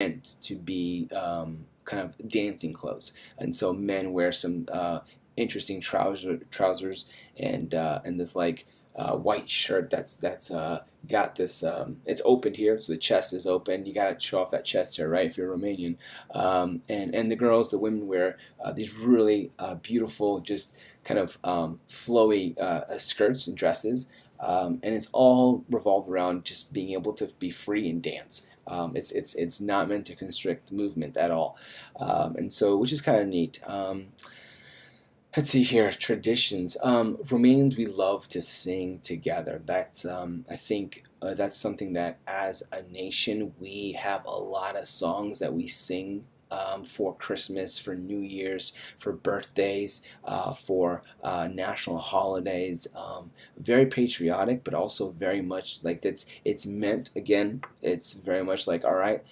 meant to be kind of dancing clothes, and so men wear some interesting trousers and this like white shirt that's got this it's open here, so the chest is open. You got to show off that chest here, right, if you're Romanian. And the girls, the women wear these really beautiful, just kind of flowy skirts and dresses, and it's all revolved around just being able to be free and dance. It's not meant to constrict movement at all, and so, which is kind of neat. Let's see here, traditions. Romanians, we love to sing together. That's I think that's something that as a nation we have a lot of songs that we sing. For Christmas, for New Year's, for birthdays, for national holidays, very patriotic, but also very much like that's. It's meant again. It's very much like, all right,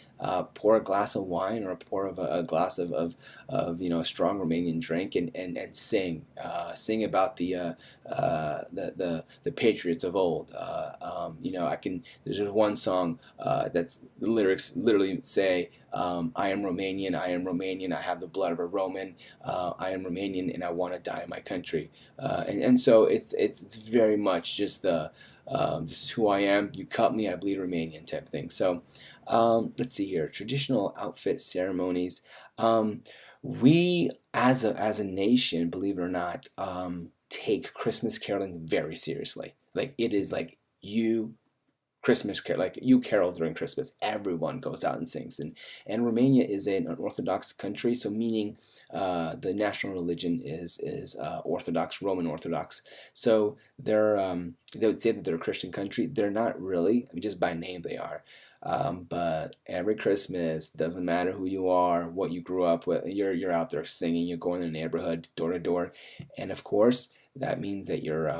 pour a glass of wine or pour of a glass of a strong Romanian drink and sing sing about the patriots of old. I can. There's just one song that's the lyrics literally say, "I am Romanian. I am Romanian. I have the blood of a Roman. I am Romanian, and I want to die in my country." And so it's very much just the this is who I am. You cut me, I bleed Romanian type thing. So let's see here. Traditional outfit ceremonies. We as a nation, believe it or not, take Christmas caroling very seriously. Like it is like you Christmas carol, like you carol during Christmas. Everyone goes out and sings, and Romania is an Orthodox country, so meaning the national religion is Orthodox, Roman Orthodox. So they would say that they're a Christian country. They're not really. I mean, just by name they are. But every Christmas, doesn't matter who you are, what you grew up with, you're out there singing. You're going in the neighborhood, door to door, and of course that means that you're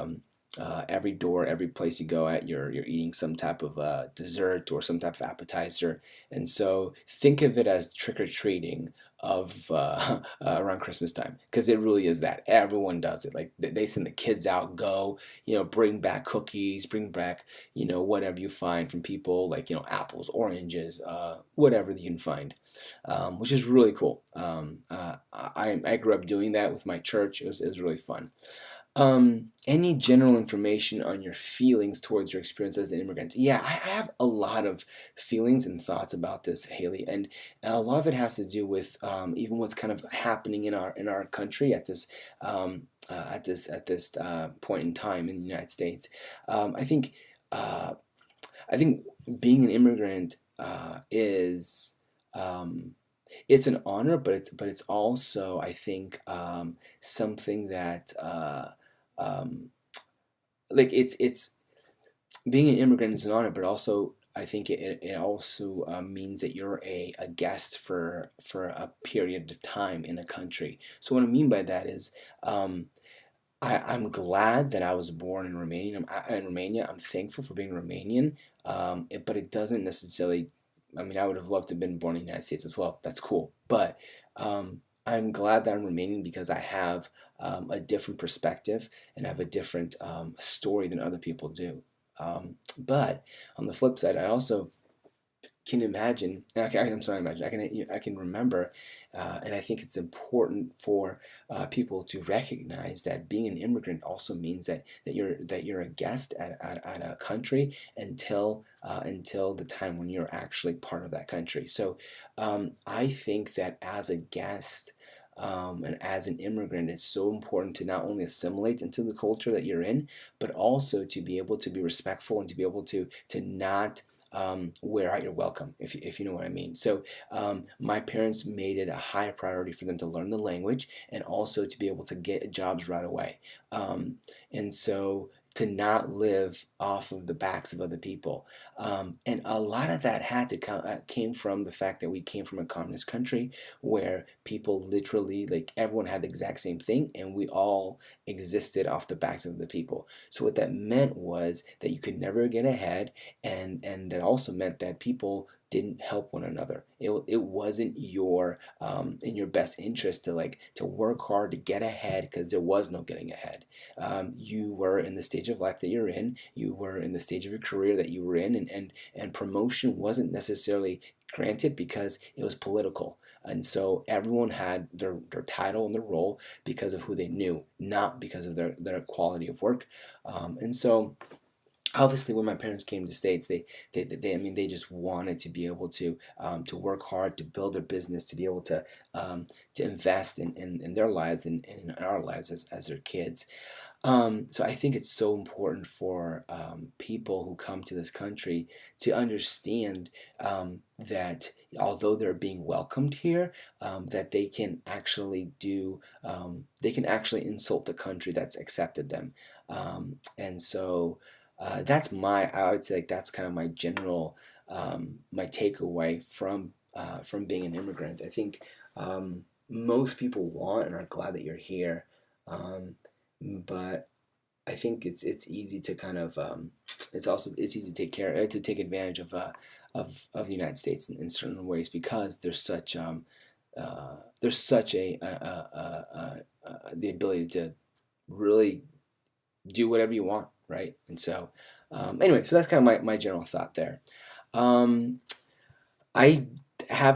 every door, every place you go at, you're eating some type of dessert or some type of appetizer, and so think of it as trick or treating of around Christmas time, because it really is that everyone does it. Like they send the kids out, go, bring back cookies, bring back, whatever you find from people, like apples, oranges, whatever you can find, which is really cool. I grew up doing that with my church. It was really fun. Any general information on your feelings towards your experience as an immigrant? Yeah, I have a lot of feelings and thoughts about this, Haley, and a lot of it has to do with even what's kind of happening in our country at this point in time in the United States. I think uh, I think being an immigrant is it's an honor, but it's also, I think, something that um, like it's being an immigrant is an honor, but also I think it also means that you're a guest for a period of time in a country. So what I mean by that is I'm glad that I was born in Romania. In Romania, I'm thankful for being Romanian, but it doesn't necessarily. I mean, I would have loved to have been born in the United States as well. That's cool, but I'm glad that I'm Romanian because I have a different perspective and I have a different story than other people do. But on the flip side, I also can imagine. I'm sorry, imagine. I can remember, and I think it's important for people to recognize that being an immigrant also means that you're a guest at a country until the time when you're actually part of that country. So I think that as a guest. And as an immigrant, it's so important to not only assimilate into the culture that you're in, but also to be able to be respectful and to be able to not wear out your welcome, if you know what I mean. So my parents made it a high priority for them to learn the language and also to be able to get jobs right away. Um, and so to not live off of the backs of other people. And a lot of that had to come came from the fact that we came from a communist country where people literally, like, everyone had the exact same thing and we all existed off the backs of the people. So what that meant was that you could never get ahead, and that also meant that people didn't help one another. It wasn't in your best interest to work hard to get ahead, because there was no getting ahead. You were in the stage of life that you're in. You were in the stage of your career that you were in, and promotion wasn't necessarily granted because it was political. And so everyone had their title and their role because of who they knew, not because of their quality of work. And so obviously when my parents came to the States, they I mean, they just wanted to be able to work hard, to build their business, to be able to invest in their lives and in our lives as their kids. So I think it's so important for people who come to this country to understand that although they're being welcomed here, that they can actually insult the country that's accepted them. And so I would say like that's kind of my general, my takeaway from being an immigrant. I think most people want and are glad that you're here. Um, but I think it's easy to kind of it's easy to take advantage of the United States in certain ways because there's such the ability to really do whatever you want, right? And so anyway, so that's kind of my general thought there. Um, I have